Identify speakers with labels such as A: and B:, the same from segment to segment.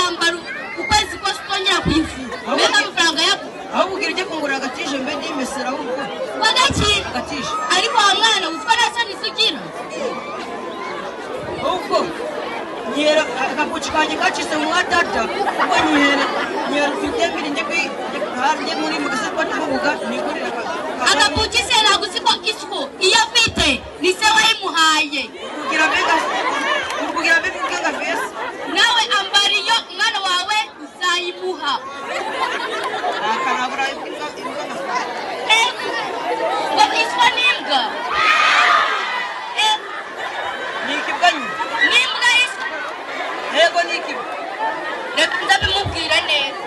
A: umwambaro ukwezi kose utongera kuyifuza mbega amafaranga yako
B: aho kugira ujye kungurira agatije mbe n'imesera ahubwo
A: agatije ariko wa mwana witwa nasa nisugira
B: ahubwo nyera akapuci kanjye kacise mu watata ubwo nyera ufite mbiri njye muri magasa kwa tuvuga nigurira
A: agapuci se ntabwo siko isuku iyo afite ni se wayimuhaye
B: kugira mbega vese
A: nawe ambariyo mwana wawe uzayimuha
B: akanabura imbwa
A: ngo iswa n'imbwa
B: nikibwa
A: n'imbwa iswa
B: yego nikibwa
A: reka ndabimubwira neza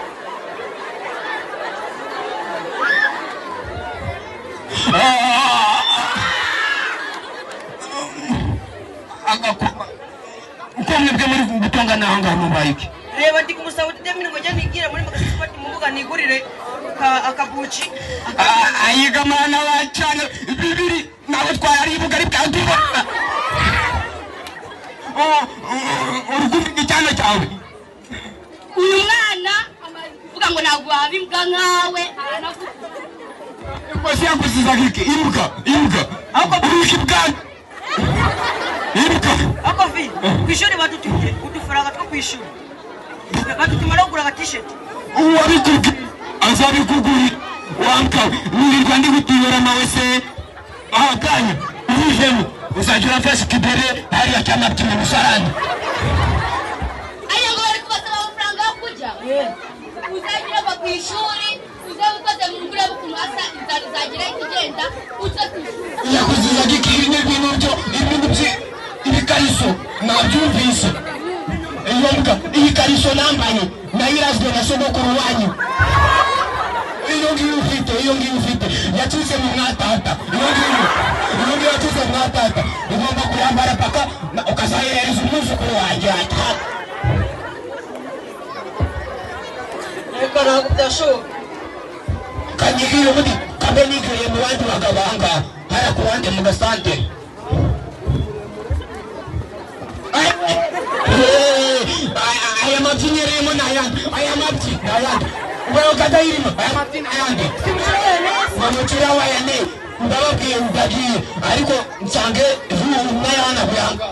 C: uko mwebwe muri gutongana aho ngaho mubaye iki
B: reba ndi kumusaba utemine ngo njye nigire muri magasa mu mbuga nigurire akabuci
C: ayiga mwana wa cyane bibiri nawe twari ibuga ari bwatubona urukundo cyane cyawe
A: uyu mwana kuvuga ngo ntabwo waba imbwa nkawe
C: rwose yaguzizaga iki imbwa ahubwo buriki bwana imbwa
B: ako vi kwishuri badutumye udufaranga two kwishuri badutuma no kugura agatisheti
C: uwabikubwiye azabikugurira wankawe wirirwa ndi gutibera nawe se ahakanya uvemo uzajya urafashe ikidere hariya cyamabyi mu musarani
A: aya ngo bari kubasaba amafaranga yo kurya uzagira ngo ku ishuri uzabe ukoze mu ngure bukuntu hasa inzara izagira ikigenda uze ku ishuri
C: yakuzizaga iki n'ibintu byo ibikariso nabyumvise iyo mbwa iyi kariso nambaye nayo irazwe na sogokuru wanyu iyo ngiyo ufite yacize mu mwatata iyo ngiyo yacize mu mwatata ugomba kuyambara paka ukazahereza umwuzukuru wanjye ataka
B: reka ntabwo byashoboka
C: kanyigire ubundi kambe nigiriye mu bandi bagabo ahangaha hariya ku ruhande mu gasantere aya mabyi nyereyemo ni ayandi ubwo kadayirimo aya mabyi ni ayandi bamucira wayane ndababwiye ndagiye ariko nsange n'ayana kuyanga